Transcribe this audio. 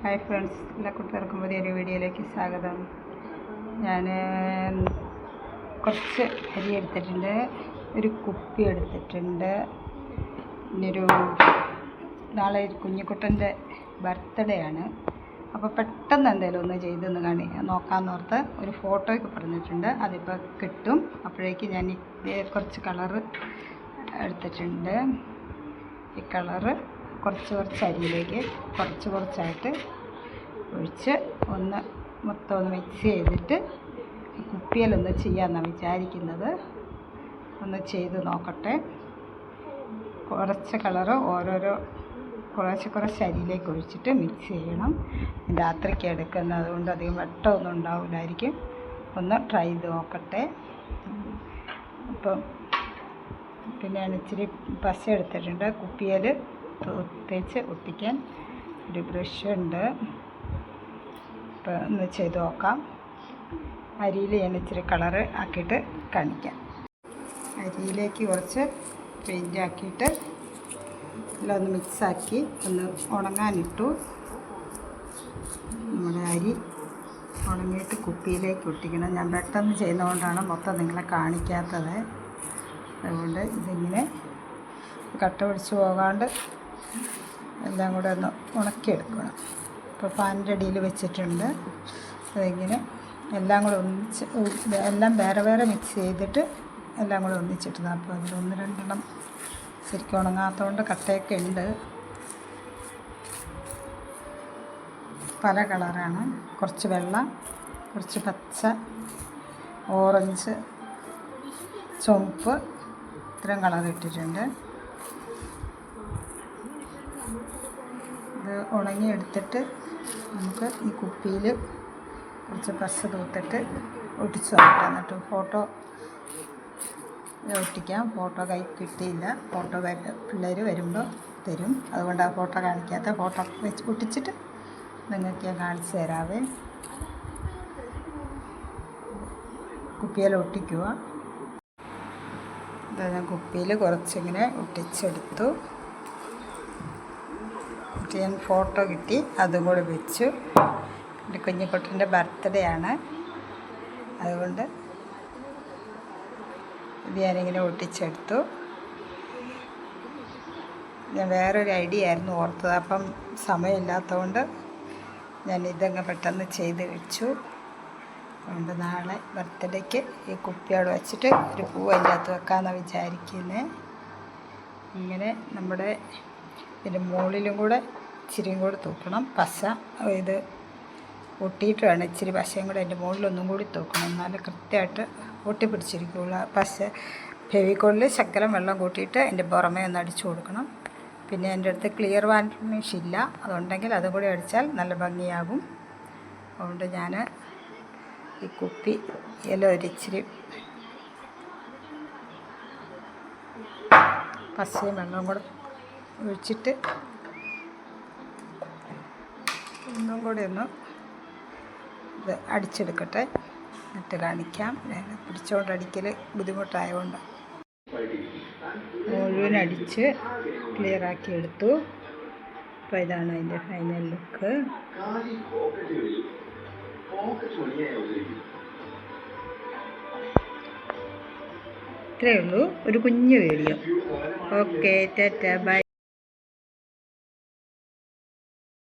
Hi friends, എല്ലാ കൂട്ടുകാർക്കും പുതിയൊരു വീഡിയോയിലേക്ക് സ്വാഗതം. ഞാൻ കുറച്ച് അരി എടുത്തിട്ടുണ്ട്, ഒരു കുപ്പി എടുത്തിട്ടുണ്ട്. പിന്നൊരു നാളെ ഒരു കുഞ്ഞിക്കുട്ടൻ്റെ ബർത്ത്ഡേ ആണ്. അപ്പോൾ പെട്ടെന്ന് എന്തെങ്കിലും ഒന്ന് ചെയ്തൊന്ന് നോക്കാമെന്നോർത്ത് ഒരു ഫോട്ടോയ്ക്ക് പറഞ്ഞിട്ടുണ്ട്. അതിപ്പോൾ കിട്ടും. അപ്പോഴേക്ക് ഞാൻ കുറച്ച് കളറ് എടുത്തിട്ടുണ്ട്. ഈ കളറ് കുറച്ച് അരിയിലേക്ക് കുറച്ചായിട്ട് ഒഴിച്ച് മൊത്തം ഒന്ന് മിക്സ് ചെയ്തിട്ട് കുപ്പിയിലൊന്ന് ചെയ്യാമെന്നാണ് വിചാരിക്കുന്നത്. ഒന്ന് ചെയ്ത് നോക്കട്ടെ. കുറച്ച് കളറ് കുറച്ച് അരിയിലേക്ക് ഒഴിച്ചിട്ട് മിക്സ് ചെയ്യണം. രാത്രിക്ക് എടുക്കുന്നത്, അതുകൊണ്ട് അധികം വെട്ടമൊന്നും ഉണ്ടാവില്ലായിരിക്കും. ഒന്ന് ട്രൈ ചെയ്ത് നോക്കട്ടെ. അപ്പം പിന്നെ ഞാൻ ഇച്ചിരി പശ എടുത്തിട്ടുണ്ട്. കുപ്പിയിൽ തേച്ച് ഒട്ടിക്കാൻ ഒരു ബ്രഷ് ഉണ്ട്. അപ്പോൾ ഒന്ന് ചെയ്ത് നോക്കാം. അരിയിൽ ഞാൻ ഇച്ചിരി കളറ് ആക്കിയിട്ട് കാണിക്കാം. അരിയിലേക്ക് കുറച്ച് പെയിൻ്റ് ആക്കിയിട്ട് എല്ലാം ഒന്ന് മിക്സാക്കി ഒന്ന് ഉണങ്ങാനിട്ടു. നമ്മുടെ അരി ഉണങ്ങിയിട്ട് കുപ്പിയിലേക്ക് ഒട്ടിക്കണം. ഞാൻ പെട്ടെന്ന് ചെയ്യുന്നതുകൊണ്ടാണ് മൊത്തം നിങ്ങളെ കാണിക്കാത്തത്. അതുകൊണ്ട് ഇതിങ്ങനെ കട്ട പിടിച്ച് പോകാണ്ട് എല്ലാം കൂടെ ഒന്ന് ഉണക്കിയെടുക്കണം. ഇപ്പോൾ ഫാനിൻ്റെ അടിയിൽ വെച്ചിട്ടുണ്ട്. അതിങ്ങനെ എല്ലാം കൂടെ ഒന്നിച്ച്, എല്ലാം വേറെ മിക്സ് ചെയ്തിട്ട് എല്ലാം കൂടെ ഒന്നിച്ചിട്ടുണ്ട്. അപ്പോൾ അതിൽ 1-2 ശരിക്കും ഉണങ്ങാത്തതുകൊണ്ട് കട്ടയൊക്കെ ഉണ്ട്. പല കളറാണ്. കുറച്ച് വെള്ള, കുറച്ച് പച്ച, ഓറഞ്ച്, ചുവപ്പ്, ഇത്രയും കളർ ഇട്ടിട്ടുണ്ട്. ഇത് ഉണങ്ങിയെടുത്തിട്ട് നമുക്ക് ഈ കുപ്പിയിൽ കുറച്ച് പശ തൂത്തിട്ട് ഒട്ടിച്ച് നോക്കാം. എന്നിട്ട് ഫോട്ടോ ഒട്ടിക്കാം. ഫോട്ടോ കൈ കിട്ടിയില്ല. ഫോട്ടോ പിള്ളേർ വരുമ്പോൾ തരും. അതുകൊണ്ട് ആ ഫോട്ടോ കാണിക്കാത്ത, ഫോട്ടോ വെച്ച് ഒട്ടിച്ചിട്ട് നിങ്ങൾക്ക് ഞാൻ കാണിച്ചു തരാവേ. കുപ്പിയിൽ ഒട്ടിക്കുക. ഇത് ഞാൻ കുപ്പിയിൽ കുറച്ചിങ്ങനെ ഒട്ടിച്ചെടുത്തു. ഞാൻ ഫോട്ടോ കിട്ടി, അതും കൂടെ വെച്ചു. എൻ്റെ കുഞ്ഞിക്കുട്ടൻ്റെ ബർത്ത്ഡേ ആണ്, അതുകൊണ്ട് ഇത് ഞാനിങ്ങനെ ഒട്ടിച്ചെടുത്തു. ഞാൻ വേറൊരു ഐഡിയ ആയിരുന്നു ഓർത്തത്. അപ്പം സമയമില്ലാത്തതുകൊണ്ട് ഞാൻ ഇതങ്ങ് പെട്ടെന്ന് ചെയ്ത് വെച്ചു. അതുകൊണ്ട് നാളെ ബർത്ത്ഡേക്ക് ഈ കുപ്പിയോട് വെച്ചിട്ട് ഒരു പൂ അതിൻ്റെ അകത്ത് വെക്കാമെന്നാണ് വിചാരിക്കുന്നത്. ഇങ്ങനെ നമ്മുടെ ഇതിൻ്റെ മുകളിലും കൂടെ ഇച്ചിരിയും കൂടെ തൂക്കണം. പശ ഇത് ഒട്ടിയിട്ട് വേണം. ഇച്ചിരി പശയും കൂടെ അതിൻ്റെ മുകളിലൊന്നും കൂടി തൂക്കണം. എന്നാലും കൃത്യമായിട്ട് ഒട്ടിപ്പിടിച്ചിരിക്കുകയുള്ളൂ. പശ ഫെവിക്കോളിൽ ശകലം വെള്ളം കൂട്ടിയിട്ട് അതിൻ്റെ പുറമേ ഒന്ന് അടിച്ചു കൊടുക്കണം. പിന്നെ എൻ്റെ അടുത്ത് ക്ലിയർ വാർണിഷ് ഇല്ല, അതുണ്ടെങ്കിൽ അതും കൂടി അടിച്ചാൽ നല്ല ഭംഗിയാകും. അതുകൊണ്ട് ഞാൻ ഈ കുപ്പി ഒരിച്ചിരി പശയും വെള്ളവും കൂടെ ഒഴിച്ചിട്ട് ഒന്നും കൂടി ഒന്ന് ഇത് അടിച്ചെടുക്കട്ടെ. എന്നിട്ട് കാണിക്കാം. പിടിച്ചുകൊണ്ട് അടിക്കൽ ബുദ്ധിമുട്ടായതുകൊണ്ട് മുഴുവൻ അടിച്ച് ക്ലിയറാക്കി എടുത്തു. അപ്പോൾ ഇതാണ് അതിൻ്റെ ഫൈനൽ ലുക്ക്. ഇത്രയേ ഉള്ളൂ, ഒരു കുഞ്ഞു വീഡിയോ. Okay, Tata, by.